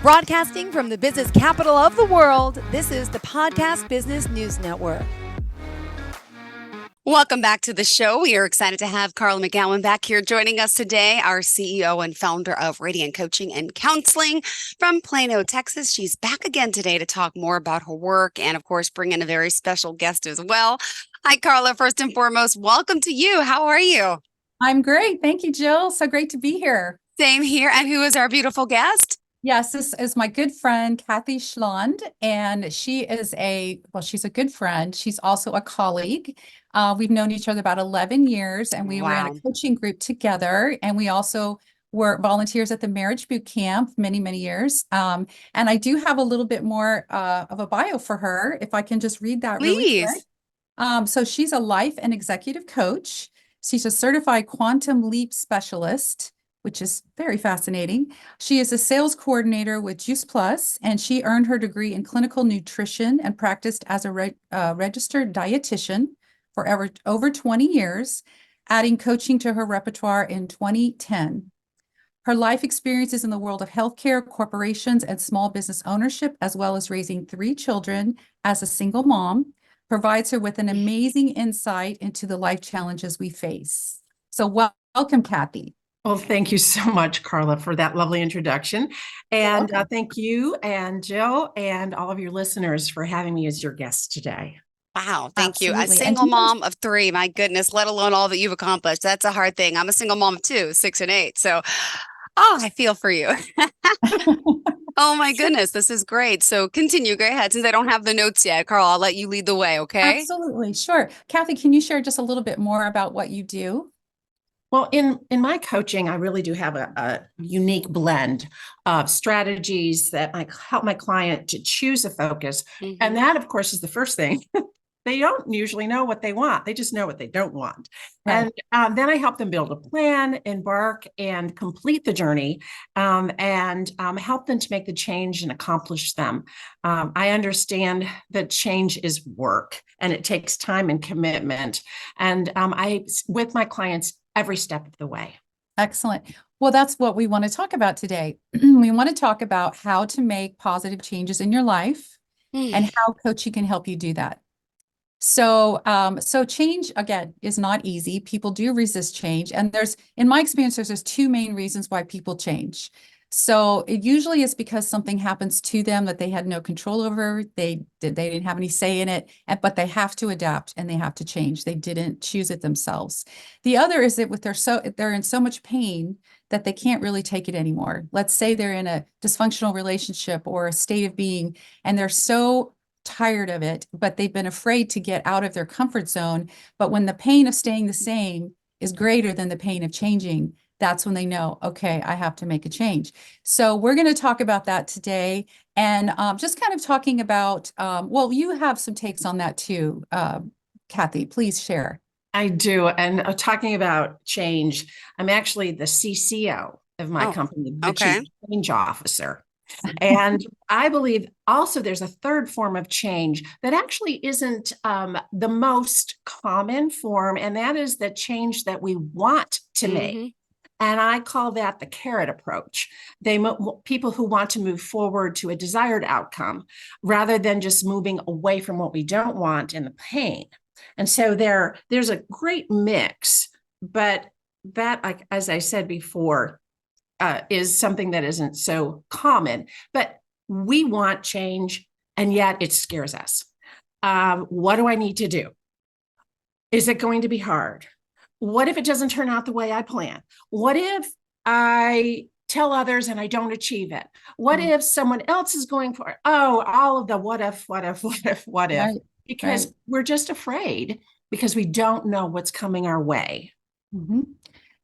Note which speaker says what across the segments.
Speaker 1: Broadcasting from the business capital of the world, this is the Podcast Business News Network.
Speaker 2: Welcome back to the show. We are excited to have Carla McGowan back here joining us today, our CEO and founder of Radiant Coaching and Counseling from Plano, Texas. She's back again today to talk more about her work and, of course, bring in a very special guest as well. Hi, Carla. First and foremost, welcome to you. How are you?
Speaker 3: I'm great. Thank you, Jill. So great to be here.
Speaker 2: Same here. And who is our beautiful guest?
Speaker 3: Yes, this is my good friend, Kathy Schland, and she's a good friend. She's also a colleague. We've known each other about 11 years, and we were in a coaching group together, and we also were volunteers at the Marriage Boot Camp many, many years. And I do have a little bit more of a bio for her, if I can just read that really quick. So she's a life and executive coach. She's a certified quantum leap specialist, which is very fascinating. She is a sales coordinator with Juice Plus, and she earned her degree in clinical nutrition and practiced as a registered dietitian for over 20 years, adding coaching to her repertoire in 2010. Her life experiences in the world of healthcare, corporations, and small business ownership, as well as raising 3 children as a single mom, provides her with an amazing insight into the life challenges we face. So welcome, Kathy.
Speaker 4: Well, thank you so much, Carla, for that lovely introduction. And thank you and Jill and all of your listeners for having me as your guest today.
Speaker 2: Wow, thank you. A single mom of 3, my goodness, let alone all that you've accomplished. That's a hard thing. I'm a single mom of 2, 6 and 8. So, I feel for you. Oh my goodness, this is great. So continue, go ahead. Since I don't have the notes yet, Carl, I'll let you lead the way, okay?
Speaker 3: Absolutely, sure. Kathy, can you share just a little bit more about what you do?
Speaker 4: Well, in my coaching, I really do have a unique blend of strategies that help my client to choose a focus. Mm-hmm. And that, of course, is the first thing. They don't usually know what they want. They just know what they don't want. Right. And then I help them build a plan, embark, and complete the journey, and help them to make the change and accomplish them. I understand that change is work, and it takes time and commitment. And I, with my clients, every step of the way.
Speaker 3: Excellent. Well, that's what we want to talk about today. We want to talk about how to make positive changes in your life and how coaching can help you do that. So change, again, is not easy. People do resist change. And in my experience, there's 2 main reasons why people change. So it usually is because something happens to them that they had no control over. They didn't have any say in it, but they have to adapt and they have to change. They didn't choose it themselves. The other is that they're in so much pain that they can't really take it anymore. Let's say they're in a dysfunctional relationship or a state of being, and they're so tired of it, but they've been afraid to get out of their comfort zone. But when the pain of staying the same is greater than the pain of changing, that's when they know, okay, I have to make a change. So we're going to talk about that today, and just kind of talking about, well, you have some takes on that too, Kathy, please share.
Speaker 4: I do. And talking about change, I'm actually the CCO of my company, the Chief Change Officer. And I believe also there's a third form of change that actually isn't the most common form, and that is the change that we want to make. And I call that the carrot approach. People who want to move forward to a desired outcome rather than just moving away from what we don't want and the pain. And so there's a great mix, but that, like, as I said before, is something that isn't so common, but we want change, and yet it scares us. What do I need to do? Is it going to be hard? What if it doesn't turn out the way I plan? What if I tell others and I don't achieve it? What if someone else is going for it? Oh, all of the what if, right. Because we're just afraid because we don't know what's coming our way.
Speaker 3: Mm-hmm.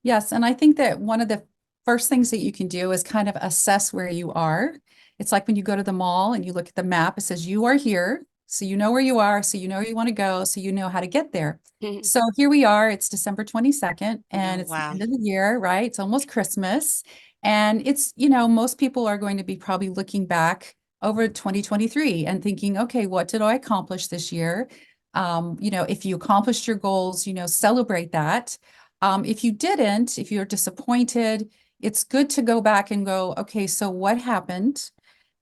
Speaker 3: Yes, and I think that one of the first things that you can do is kind of assess where you are. It's like when you go to the mall and you look at the map, it says you are here. So you know where you are, so you know where you want to go, so you know how to get there. So here we are, it's December 22nd, and it's the end of the year, right? It's almost Christmas. And it's, most people are going to be probably looking back over 2023 and thinking, okay, what did I accomplish this year? If you accomplished your goals, celebrate that. If you didn't, if you're disappointed, it's good to go back and go, okay, so what happened?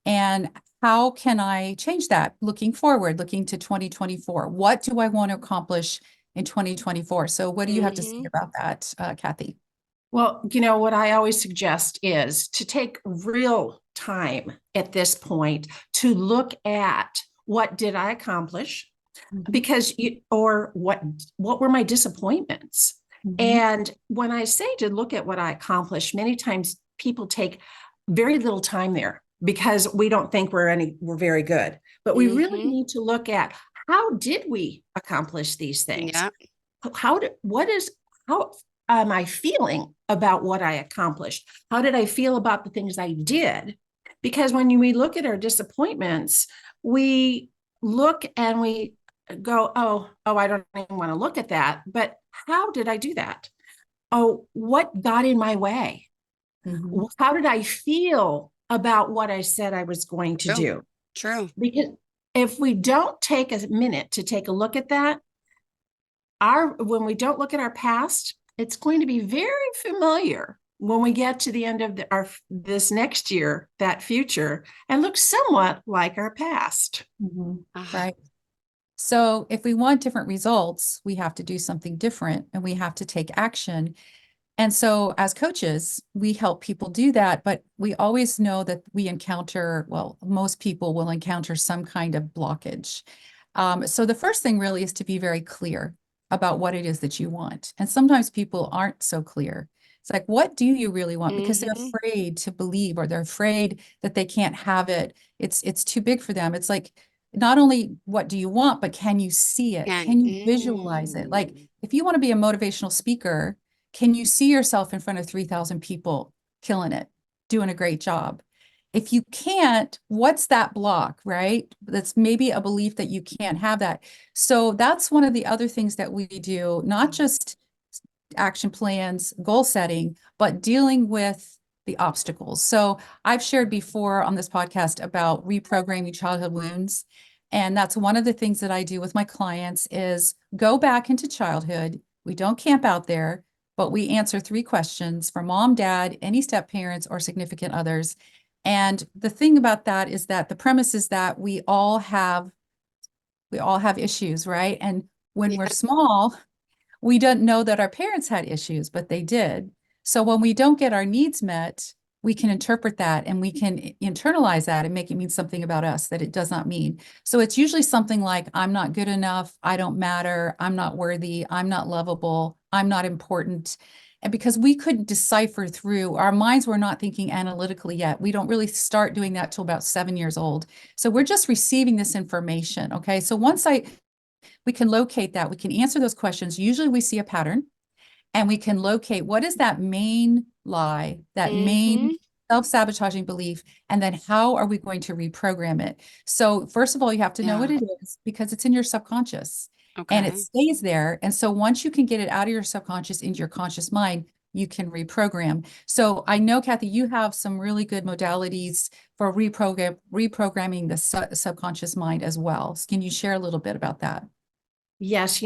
Speaker 3: And how can I change that looking forward, looking to 2024? What do I want to accomplish in 2024? So what do you have to say about that, Kathy?
Speaker 4: Well, you know, what I always suggest is to take real time at this point to look at what did I accomplish, because or what were my disappointments. And when I say to look at what I accomplished, many times people take very little time there because we don't think we're very good. But we really need to look at, how did we accomplish these things?
Speaker 2: Yeah.
Speaker 4: How am I feeling about what I accomplished? How did I feel about the things I did? Because when we look at our disappointments, we look and we go, oh, I don't even want to look at that. But how did I do that? Oh, what got in my way? How did I feel about what I said I was going to do?
Speaker 2: True.
Speaker 4: Because if we don't take a minute to take a look at that, when we don't look at our past, it's going to be very familiar when we get to the end of this next year, that future, and look somewhat like our past.
Speaker 3: Right. So if we want different results, we have to do something different and we have to take action. And so as coaches, we help people do that, but we always know that most people will encounter some kind of blockage. So the first thing really is to be very clear about what it is that you want. And sometimes people aren't so clear. It's like, what do you really want? Because they're afraid to believe, or they're afraid that they can't have it. It's too big for them. It's like, not only what do you want, but can you see it? Can you visualize it? Like, if you want to be a motivational speaker, can you see yourself in front of 3,000 people killing it, doing a great job? If you can't, what's that block, right? That's maybe a belief that you can't have that. So that's one of the other things that we do, not just action plans, goal setting, but dealing with the obstacles. So I've shared before on this podcast about reprogramming childhood wounds. And that's one of the things that I do with my clients is go back into childhood. We don't camp out there, but we answer 3 questions for mom, dad, any step parents, or significant others. And the thing about that is that the premise is that we all have issues, right? And when we're small, we didn't know that our parents had issues, but they did. So when we don't get our needs met, we can interpret that and we can internalize that and make it mean something about us that it does not mean. So it's usually something like, I'm not good enough, I don't matter, I'm not worthy, I'm not lovable, I'm not important. And because we couldn't decipher through, our minds were not thinking analytically yet. We don't really start doing that till about 7 years old. So we're just receiving this information. Okay. So we can locate that, we can answer those questions. Usually we see a pattern and we can locate what is that main lie, that main self-sabotaging belief, and then how are we going to reprogram it? So first of all, you have to know what it is because it's in your subconscious and it stays there. And so once you can get it out of your subconscious into your conscious mind, you can reprogram. So I know, Kathy, you have some really good modalities for reprogramming the subconscious mind as well. So can you share a little bit about that?
Speaker 4: Yes,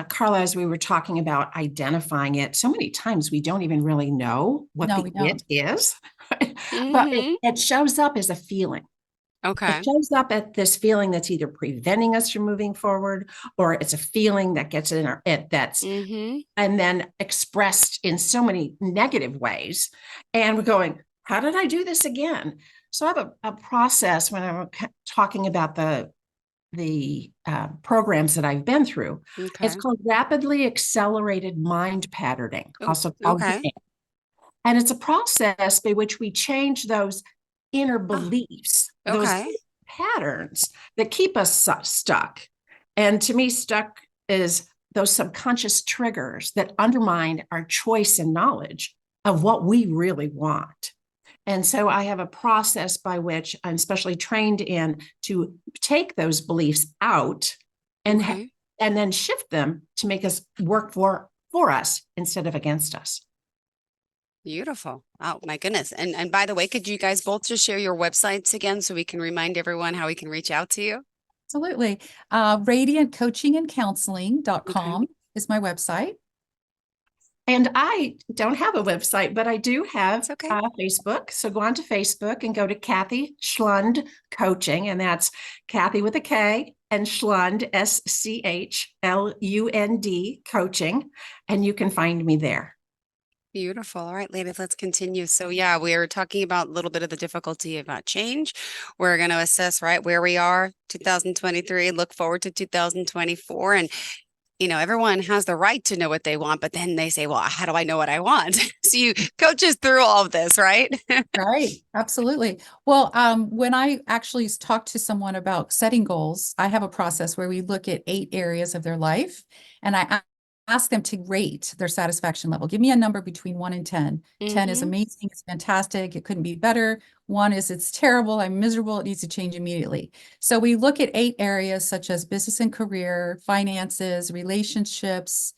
Speaker 4: Carla, as we were talking about identifying it, so many times we don't even really know what it is, but it shows up as a feeling. It shows up at this feeling that's either preventing us from moving forward, or it's a feeling that gets in and then expressed in so many negative ways. And we're going, how did I do this again? So I have a process when I'm talking about the programs that I've been through. It's called rapidly accelerated mind patterning, also called GAIN. And it's a process by which we change those inner beliefs, those patterns that keep us stuck. And to me, stuck is those subconscious triggers that undermine our choice and knowledge of what we really want. And so I have a process by which I'm specially trained in to take those beliefs out and then shift them to make us work for us instead of against us.
Speaker 2: Beautiful. Oh my goodness. And by the way, could you guys both just share your websites again so we can remind everyone how we can reach out to you?
Speaker 3: Absolutely. Radiantcoachingandcounseling.com is my website.
Speaker 4: And I don't have a website, but I do have
Speaker 2: It's okay.
Speaker 4: Facebook. So go on to Facebook and go to Kathy Schlund Coaching, and that's Kathy with a K and Schlund, SCHLUND Coaching, and you can find me there.
Speaker 2: Beautiful. All right, ladies, let's continue. So yeah, we are talking about a little bit of the difficulty about change. We're going to assess right where we are, 2023, look forward to 2024. And everyone has the right to know what they want, but then they say, well, how do I know what I want? So you coach us through all of this, right?
Speaker 3: Right. Absolutely. Well, when I actually talk to someone about setting goals, I have a process where we look at 8 areas of their life, and I ask them to rate their satisfaction level. Give me a number between 1 and 10. 10 is
Speaker 2: Mm-hmm.
Speaker 3: amazing. It's fantastic. It couldn't be better. 1 is it's terrible. I'm miserable. It needs to change immediately. So we look at 8 areas such as business and career, finances, relationships,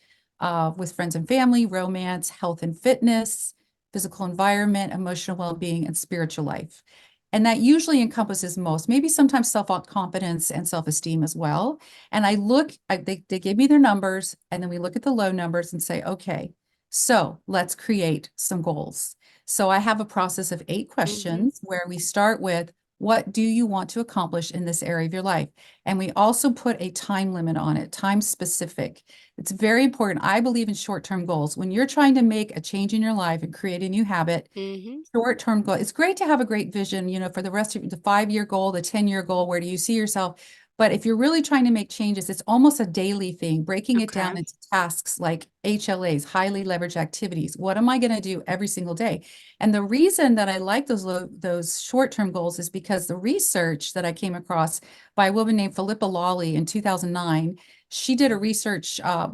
Speaker 3: with friends and family, romance, health and fitness, physical environment, emotional well-being, and spiritual life. And that usually encompasses most, maybe sometimes self-confidence and self-esteem as well. And they give me their numbers, and then we look at the low numbers and say, okay, so let's create some goals. So I have a process of 8 questions where we start with, what do you want to accomplish in this area of your life? And we also put a time limit on it, time specific. It's very important. I believe in short-term goals. When you're trying to make a change in your life and create a new habit,
Speaker 2: Mm-hmm.
Speaker 3: short-term goal. It's great to have a great vision, for the rest of the 5-year goal, the 10-year goal, where do you see yourself? But if you're really trying to make changes, it's almost a daily thing, breaking it down
Speaker 2: Okay.
Speaker 3: into tasks like HLAs, highly leveraged activities. What am I going to do every single day? And the reason that I like those short-term goals is because the research that I came across by a woman named Philippa Lawley in 2009, she did a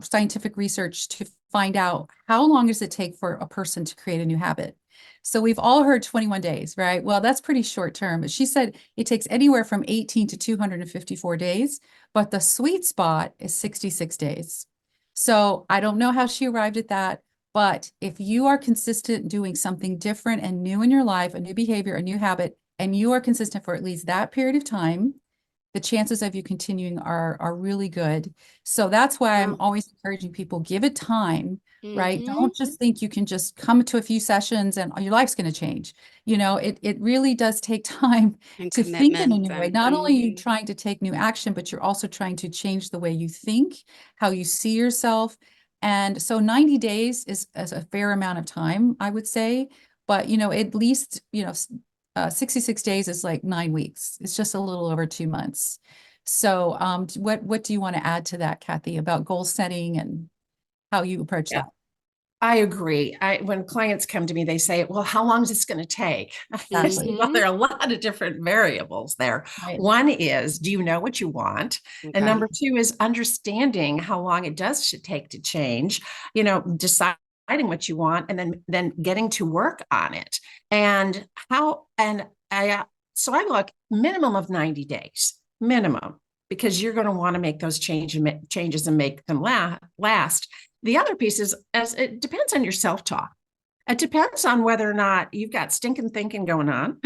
Speaker 3: scientific research to find out how long does it take for a person to create a new habit. So we've all heard 21 days, right? Well, that's pretty short term. But she said it takes anywhere from 18 to 254 days, but the sweet spot is 66 days. So I don't know how she arrived at that, but if you are consistent doing something different and new in your life, a new behavior, a new habit, and you are consistent for at least that period of time, the chances of you continuing are really good. So that's why I'm
Speaker 2: Wow.
Speaker 3: always encouraging people, give it time, right?
Speaker 2: Mm-hmm.
Speaker 3: Don't just think you can just come to a few sessions and your life's going to change. It really does take time
Speaker 2: And
Speaker 3: to think in a
Speaker 2: commitment
Speaker 3: new way.
Speaker 2: and
Speaker 3: Not only are you trying to take new action, but you're also trying to change the way you think, how you see yourself. And so 90 days is a fair amount of time, I would say. But, at least, 66 days is like 9 weeks. It's just a little over 2 months. So what do you want to add to that, Kathy, about goal setting and how you approach
Speaker 4: Yeah.
Speaker 3: that?
Speaker 4: I agree. When clients come to me, they say, well, how long is this going to take? I say,
Speaker 3: Exactly.
Speaker 4: well, there are a lot of different variables there.
Speaker 3: Right.
Speaker 4: One is, do you know what you want? And
Speaker 2: Okay.
Speaker 4: number 2 is understanding how long it does should take to change, deciding what you want and then getting to work on it. And so I look minimum of 90 days, minimum, because you're going to want to make those changes and make them last. The other piece is, as it depends on your self-talk. It depends on whether or not you've got stinking thinking going on,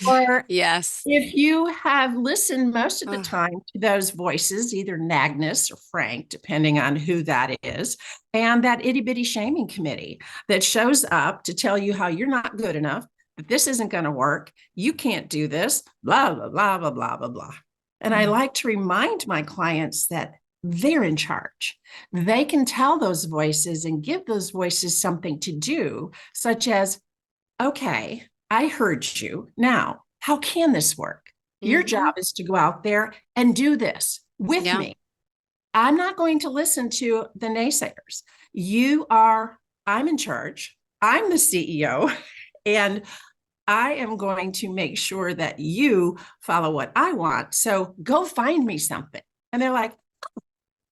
Speaker 4: or
Speaker 2: Yes.
Speaker 4: if you have listened most of the
Speaker 2: Oh,
Speaker 4: time to those voices, either Nagnus or Frank, depending on who that is, and that itty bitty shaming committee that shows up to tell you how you're not good enough, that this isn't going to work, you can't do this, blah, blah, blah, blah, blah, blah, blah. And I like to remind my clients that they're in charge. They can tell those voices and give those voices something to do, such as, okay, I heard you. Now, how can this work? Your job is to go out there and do this with
Speaker 2: yeah.
Speaker 4: me. I'm not going to listen to the naysayers. I'm in charge. I'm the CEO, and I am going to make sure that you follow what I want. So go find me something. And they're like,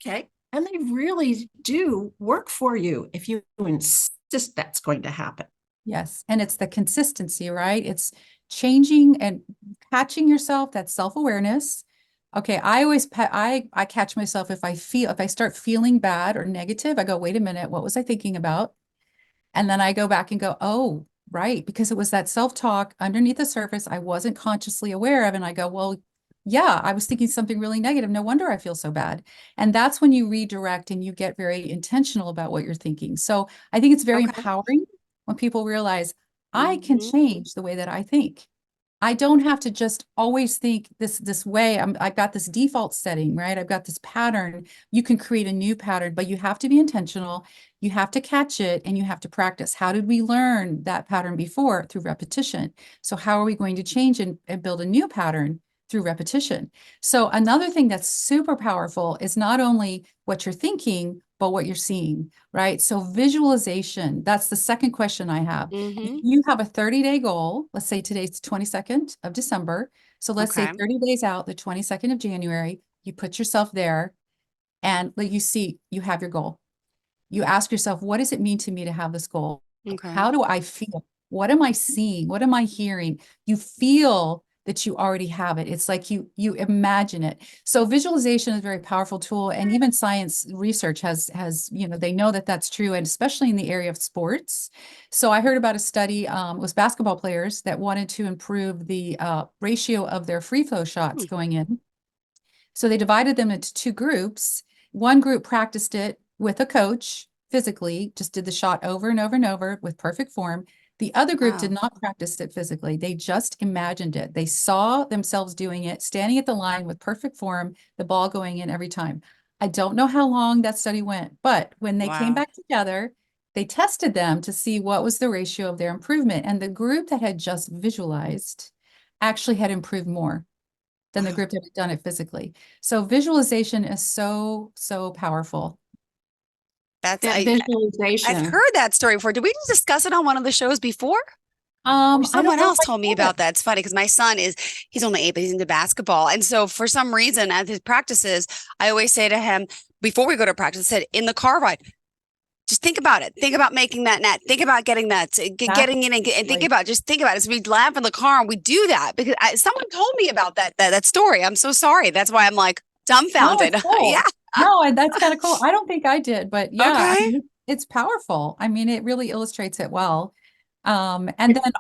Speaker 4: okay. And they really do work for you if you insist that's going to happen.
Speaker 3: Yes. And it's the consistency, right? It's changing and catching yourself, that self-awareness. Okay, I always I catch myself if I start feeling bad or negative, I go, wait a minute, what was I thinking about? And then I go back and go, oh, right, because it was that self-talk underneath the surface I wasn't consciously aware of. And I go, well, yeah, I was thinking something really negative. No wonder I feel so bad. And that's when you redirect and you get very intentional about what you're thinking. So I think it's very
Speaker 2: Okay.
Speaker 3: empowering when people realize I can
Speaker 2: Hmm.
Speaker 3: change the way that I think. I don't have to just always think this way. I've got this default setting, right? I've got this pattern. You can create a new pattern, but you have to be intentional. You have to catch it and you have to practice. How did we learn that pattern before? Through repetition. So how are we going to change and build a new pattern through repetition? So another thing that's super powerful is not only what you're thinking, but what you're seeing, right? So visualization, that's the second question I have. If
Speaker 2: Hmm.
Speaker 3: you have a 30-day goal, let's say today's the 22nd of December. So let's say
Speaker 2: Okay.
Speaker 3: 30 days out, the 22nd of January, you put yourself there and like you see, you have your goal. You ask yourself, what does it mean to me to have this goal?
Speaker 2: Okay.
Speaker 3: How do I feel? What am I seeing? What am I hearing? You feel that you already have it. It's like you imagine it. So visualization is a very powerful tool, and even science research has they know that that's true, and especially in the area of sports. So I heard about a study. It was basketball players that wanted to improve the ratio of their free throw shots
Speaker 2: Hmm.
Speaker 3: going in. So they divided them into two groups. One group practiced it with a coach physically, just did the shot over and over and over with perfect form. The other group did
Speaker 2: Wow.
Speaker 3: not practice it physically. They just imagined it. They saw themselves doing it, standing at the line with perfect form, the ball going in every time. I don't know how long that study went, but when they came
Speaker 2: Wow.
Speaker 3: back together, they tested them to see what was the ratio of their improvement. And the group that had just visualized actually had improved more than the
Speaker 2: Wow.
Speaker 3: group that had done it physically. So visualization is so, so powerful.
Speaker 2: That's
Speaker 4: That
Speaker 2: I've
Speaker 4: visualization.
Speaker 2: heard that story before. Did we discuss it on one of the shows before? Or
Speaker 3: I don't
Speaker 2: someone
Speaker 3: know if
Speaker 2: else
Speaker 3: I
Speaker 2: told me
Speaker 3: did.
Speaker 2: about that. It's funny because my son he's only 8, but he's into basketball. And so for some reason at his practices, I always say to him before we go to practice, I said in the car ride, just think about it. Think about making that net. Think about getting that,
Speaker 3: That's
Speaker 2: getting in and think
Speaker 3: like,
Speaker 2: about, just think about it. So we laugh in the car and we do that because someone told me about that story. I'm so sorry. That's why I'm like
Speaker 3: no,
Speaker 2: dumbfounded.
Speaker 3: it's
Speaker 2: Yeah.
Speaker 3: cool. No, that's kind of cool. I don't think I did, but yeah, I
Speaker 2: Okay.
Speaker 3: mean, it's powerful. I mean, it really illustrates it well. And then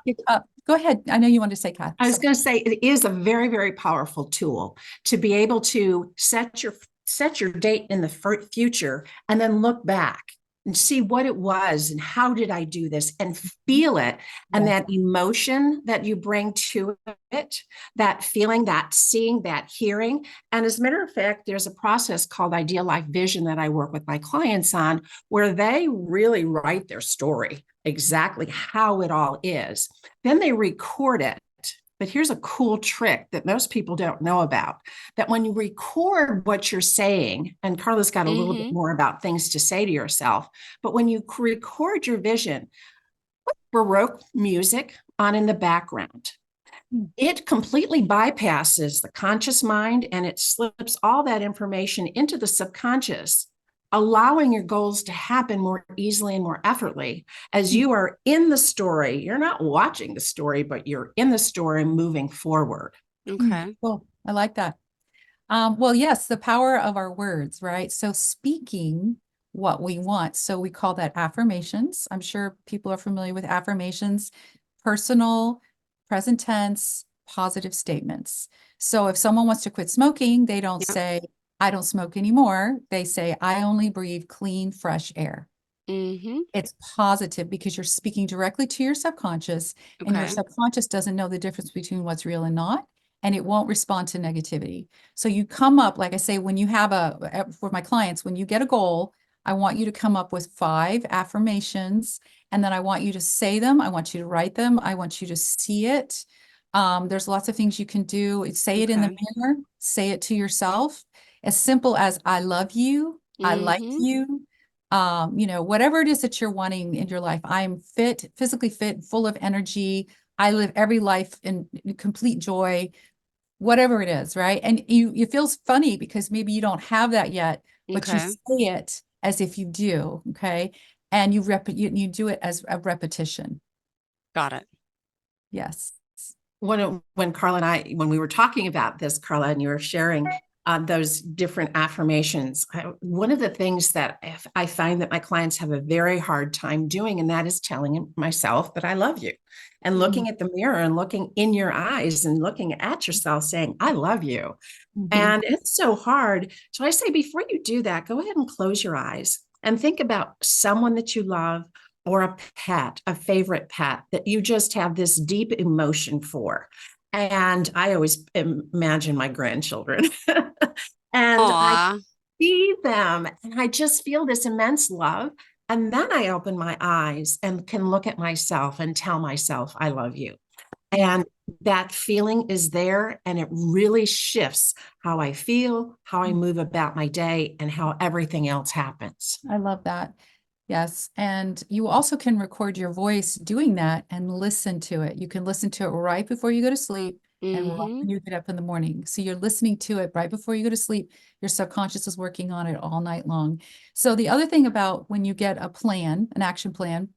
Speaker 3: go ahead. I know you wanted to say, Kath.
Speaker 4: I was going to say it is a very, very powerful tool to be able to set your date in the future and then look back and see what it was and how did I do this and feel it. And
Speaker 3: Yes.
Speaker 4: that emotion that you bring to it, that feeling, that seeing, that hearing. And as a matter of fact, there's a process called Ideal Life Vision that I work with my clients on where they really write their story, exactly how it all is. Then they record it. But here's a cool trick that most people don't know about, that when you record what you're saying, and Carla's got a little bit
Speaker 2: Mm-hmm.
Speaker 4: more about things to say to yourself, but when you record your vision, put Baroque music on in the background.
Speaker 3: Mm.
Speaker 4: It completely bypasses the conscious mind and it slips all that information into the subconscious, allowing your goals to happen more easily and more effortlessly as you are in the story. You're not watching the story, but you're in the story moving forward.
Speaker 2: Okay.
Speaker 3: Cool. I like that. Well, yes, the power of our words, right? So speaking what we want. So we call that affirmations. I'm sure people are familiar with affirmations, personal, present tense, positive statements. So if someone wants to quit smoking, they don't
Speaker 2: Yep.
Speaker 3: say, I don't smoke anymore. They say, I only breathe clean, fresh air.
Speaker 2: Mm-hmm.
Speaker 3: It's positive because you're speaking directly to your subconscious, and your
Speaker 2: Okay.
Speaker 3: subconscious doesn't know the difference between what's real and not, and it won't respond to negativity. So you come up, like I say, when you have for my clients, when you get a goal, I want you to come up with 5 affirmations, and then I want you to say them. I want you to write them. I want you to see it. There's lots of things you can do. Say it in the
Speaker 2: Okay.
Speaker 3: mirror, say it to yourself, as simple as I love you, I like
Speaker 2: Mm-hmm.
Speaker 3: you, whatever it is that you're wanting in your life. I'm fit, physically fit, full of energy. I live every life in complete joy, whatever it is, right? And it feels funny because maybe you don't have that yet, but you
Speaker 2: Okay.
Speaker 3: say it as if you do, okay? And you do it as a repetition.
Speaker 2: Got it.
Speaker 3: Yes.
Speaker 4: When Carla and I, when we were talking about this, Carla, and you were sharing those different affirmations. One of the things that I find that my clients have a very hard time doing, and that is telling myself that I love you, and looking at the mirror and looking in your eyes and looking at yourself saying, I love you. And it's so hard. So I say, before you do that, go ahead and close your eyes and think about someone that you love, or a pet, a favorite pet that you just have this deep emotion for. And I always imagine my grandchildren and I
Speaker 2: Aw.
Speaker 4: see them and I just feel this immense love. And then I open my eyes and can look at myself and tell myself, I love you. And that feeling is there, and it really shifts how I feel, how I move about my day, and how everything else happens.
Speaker 3: I love that. Yes. And you also can record your voice doing that and listen to it. You can listen to it right before you go to sleep and right when you get up in the morning. So you're listening to it right before you go to sleep. Your subconscious is working on it all night long. So the other thing about when you get a plan, an action plan,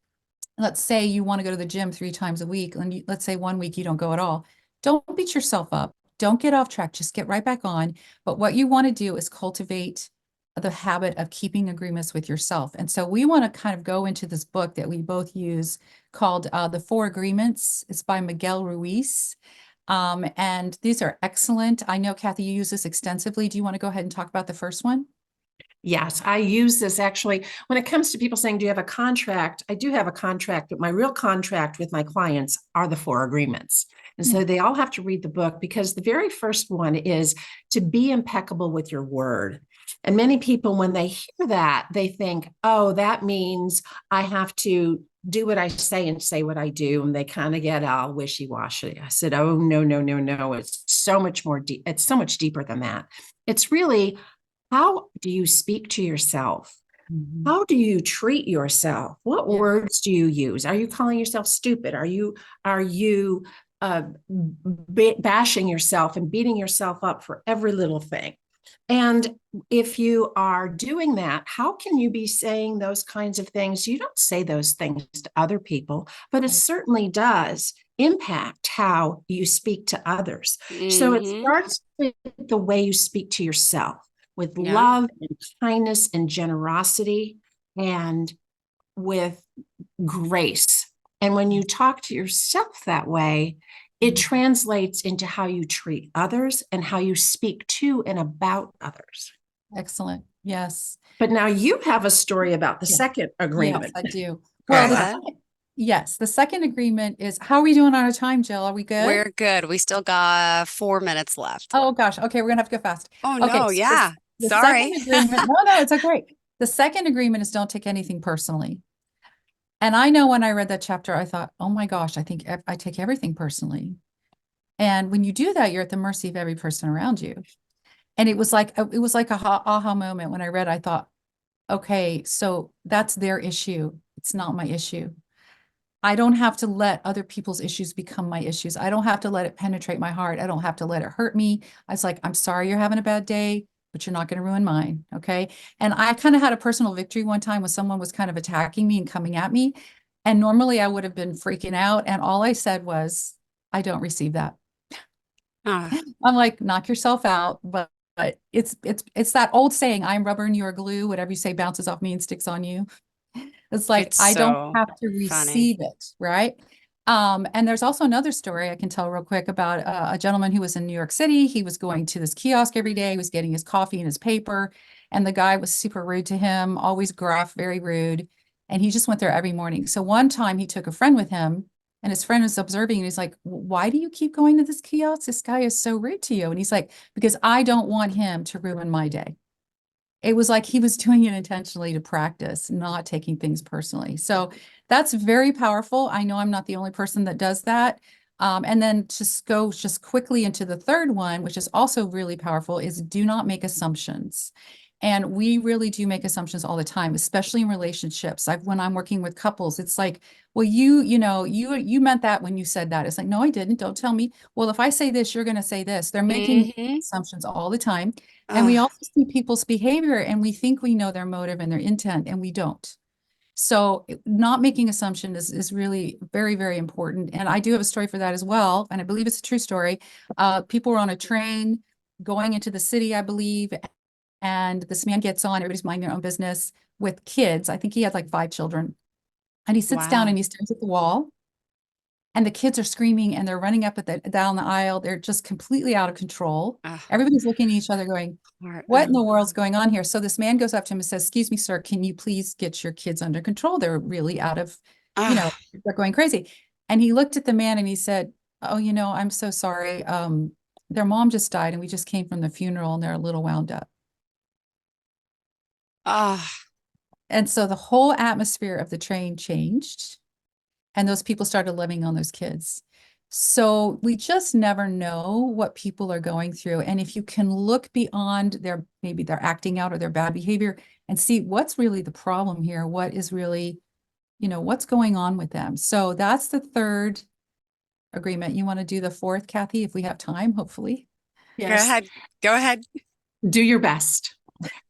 Speaker 3: let's say you want to go to the gym 3 times a week, and let's say 1 week you don't go at all. Don't beat yourself up. Don't get off track. Just get right back on. But what you want to do is cultivate the habit of keeping agreements with yourself. And so we want to kind of go into this book that we both use called The 4 Agreements. It's by Miguel Ruiz. And these are excellent. I know, Kathy, you use this extensively. Do you want to go ahead and talk about the first one?
Speaker 4: Yes, I use this actually when it comes to people saying, do you have a contract? I do have a contract, but my real contract with my clients are the 4 agreements. And so they all have to read the book, because the very first one is to be impeccable with your word. And many people, when they hear that, they think, oh, that means I have to do what I say and say what I do. And they kind of get all wishy-washy. I said, oh, no, no, no, no. It's so much more deep. It's so much deeper than that. It's really, how do you speak to yourself? How do you treat yourself? What words do you use? Are you calling yourself stupid? Are you bashing yourself and beating yourself up for every little thing? And if you are doing that, how can you be saying those kinds of things? You don't say those things to other people, but it certainly does impact how you speak to others. So it starts with the way you speak to yourself, with love and kindness and generosity and with grace. And when you talk to yourself that way, it translates into how you treat others and how you speak to and about others.
Speaker 3: Excellent. Yes.
Speaker 4: But now you have a story about the second agreement.
Speaker 3: Yes, I do.
Speaker 2: Carla?
Speaker 3: Yes, the second agreement is, how are we doing on our time, Jill? Are we good?
Speaker 2: We're good. We still got 4 minutes left.
Speaker 3: Oh gosh. Okay, we're gonna have to go fast.
Speaker 2: Oh
Speaker 3: Okay,
Speaker 2: no,
Speaker 3: so
Speaker 2: yeah.
Speaker 3: the
Speaker 2: Sorry.
Speaker 3: second agreement, no, it's okay. The second agreement is don't take anything personally. And I know when I read that chapter, I thought, oh my gosh, I think I take everything personally. And when you do that, you're at the mercy of every person around you. And it was like a aha moment when I read. I thought, okay, so that's their issue. It's not my issue. I don't have to let other people's issues become my issues. I don't have to let it penetrate my heart. I don't have to let it hurt me. I was like, I'm sorry you're having a bad day, but you're not going to ruin mine. Okay. And I kind of had a personal victory one time when someone was kind of attacking me and coming at me. And normally I would have been freaking out. And all I said was, I don't receive that. I'm like, knock yourself out. But it's that old saying, I'm rubber and you're glue. Whatever you say bounces off me and sticks on you. It's like,
Speaker 2: It's
Speaker 3: I don't
Speaker 2: so
Speaker 3: have to receive it, right? And there's also another story I can tell real quick about a gentleman who was in New York City. He was going to this kiosk every day. He was getting his coffee and his paper, and the guy was super rude to him, always gruff, very rude. And he just went there every morning. So one time he took a friend with him, and his friend was observing, and he's like, why do you keep going to this kiosk? This guy is so rude to you. And he's like, because I don't want him to ruin my day. It was like he was doing it intentionally to practice, not taking things personally. So that's very powerful. I know I'm not the only person that does that. And then just go quickly into the third one, which is also really powerful, is do not make assumptions. And we really do make assumptions all the time, especially in relationships. When I'm working with couples, it's like, well, you meant that when you said that. It's like, no, I didn't. Don't tell me. Well, if I say this, you're going to say this. They're making assumptions all the time. And we also see people's behavior and we think we know their motive and their intent, and we don't. So not making assumption is really very, very important. And I do have a story for that as well. And I believe it's a true story. People were on a train going into the city, I believe, and this man gets on, everybody's minding their own business with kids. I think he had like 5 children. And he sits down and he stares at the wall. And the kids are screaming and they're running up down the aisle. They're just completely out of control. Everybody's looking at each other going, what in the world's going on here? So this man goes up to him and says, excuse me, sir, can you please get your kids under control? They're really out of, they're going crazy. And he looked at the man and he said, oh, I'm so sorry. Their mom just died and we just came from the funeral and they're a little wound up. And so the whole atmosphere of the train changed. And those people started loving on those kids. So we just never know what people are going through. And if you can look beyond maybe their acting out or their bad behavior and see what's really the problem here, what is really, what's going on with them. So that's the 3rd agreement. You want to do the 4th, Kathy, if we have time, hopefully.
Speaker 4: Yes.
Speaker 2: Go ahead.
Speaker 4: Do your best.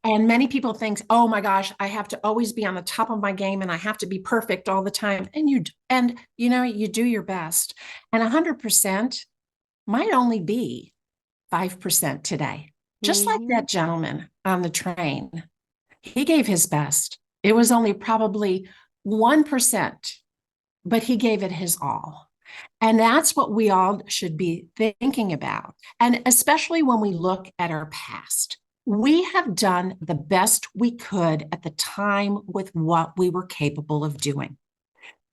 Speaker 4: And many people think, oh my gosh, I have to always be on the top of my game and I have to be perfect all the time. And you do your best. And 100% might only be 5% today. Just like that gentleman on the train. He gave his best. It was only probably 1%, but he gave it his all. And that's what we all should be thinking about. And especially when we look at our past. We have done the best we could at the time with what we were capable of doing.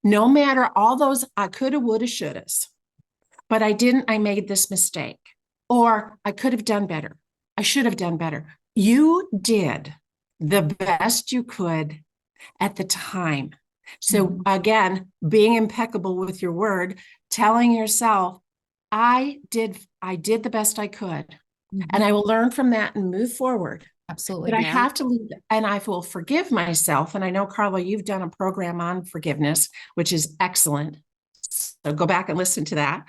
Speaker 4: No matter all those I coulda, woulda, shouldas, but I didn't, I made this mistake. Or I could have done better. I should have done better. You did the best you could at the time. So again, being impeccable with your word, telling yourself, I did the best I could. And I will learn from that and move forward.
Speaker 3: Absolutely.
Speaker 4: But I have to leave, and I will forgive myself. And I know, Carla, you've done a program on forgiveness, which is excellent. So go back and listen to that.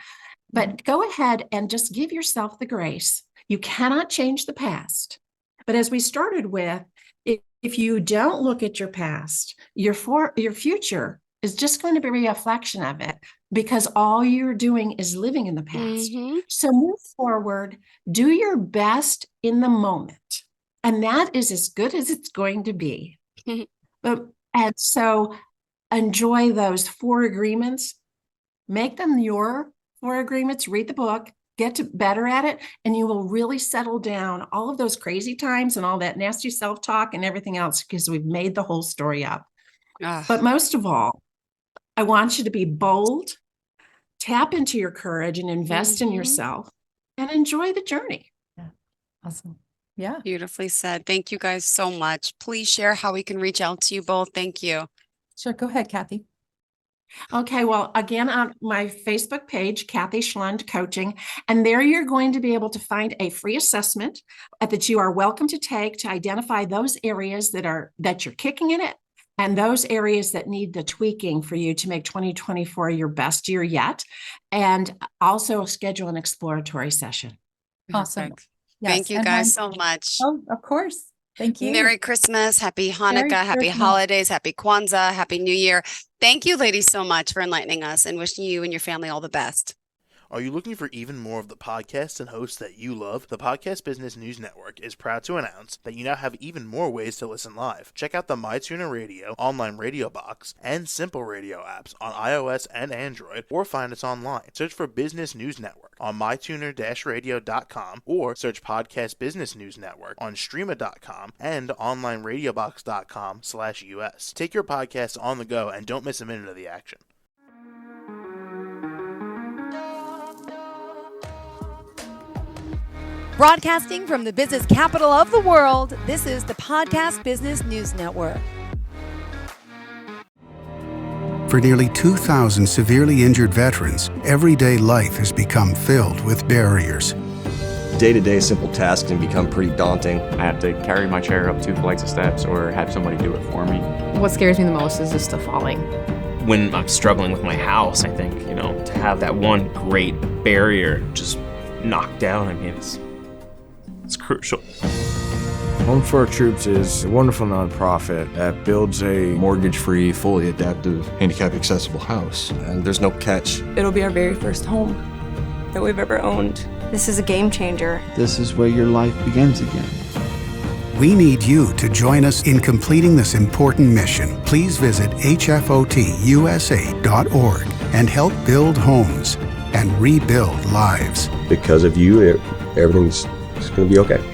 Speaker 4: But go ahead and just give yourself the grace. You cannot change the past. But as we started with, if you don't look at your past, your future is just going to be a reflection of it, because all you're doing is living in the past. So move forward, do your best in the moment. And that is as good as it's going to be. And so enjoy those 4 agreements, make them your 4 agreements, read the book, get better at it, and you will really settle down all of those crazy times and all that nasty self-talk and everything else, because we've made the whole story up. But most of all, I want you to be bold, tap into your courage and invest in yourself and enjoy the journey.
Speaker 3: Yeah. Awesome. Yeah.
Speaker 2: Beautifully said. Thank you guys so much. Please share how we can reach out to you both. Thank you.
Speaker 3: Sure. Go ahead, Kathy.
Speaker 4: Okay. Well, again, on my Facebook page, Kathy Schlund Coaching, and there you're going to be able to find a free assessment that you are welcome to take to identify those areas that you're kicking in it, and those areas that need the tweaking for you to make 2024 your best year yet, and also schedule an exploratory session.
Speaker 3: Awesome.
Speaker 2: Yes. Thank you guys so much.
Speaker 3: Oh, of course. Thank you.
Speaker 2: Merry Christmas, Happy Hanukkah, Happy Holidays, Happy Kwanzaa, Happy New Year. Thank you, ladies, so much for enlightening us and wishing you and your family all the best.
Speaker 5: Are you looking for even more of the podcasts and hosts that you love? The Podcast Business News Network is proud to announce that you now have even more ways to listen live. Check out the MyTuner Radio, online radio box, and Simple Radio apps on iOS and Android, or find us online. Search for Business News Network on mytuner-radio.com, or search Podcast Business News Network on streama.com and onlineradiobox.com/US. Take your podcast on the go and don't miss a minute of the action.
Speaker 1: Broadcasting from the business capital of the world, this is the Podcast Business News Network.
Speaker 6: For nearly 2,000 severely injured veterans, everyday life has become filled with barriers.
Speaker 7: Day-to-day simple tasks can become pretty daunting.
Speaker 8: I have to carry my chair up 2 flights of steps or have somebody do it for me.
Speaker 9: What scares me the most is just the falling.
Speaker 10: When I'm struggling with my house, I think, to have that one great barrier just knocked down, it's crucial.
Speaker 11: Home for Our Troops is a wonderful nonprofit that builds a
Speaker 12: mortgage-free, fully adaptive, handicap-accessible house.
Speaker 7: And there's no catch.
Speaker 9: It'll be our very first home.
Speaker 12: that we've ever owned. This is a game changer.
Speaker 13: This is where your life begins again.
Speaker 6: We need you to join us in completing this important mission. Please visit hfotusa.org and help build homes and rebuild lives.
Speaker 7: Because of you, everything's going to be okay.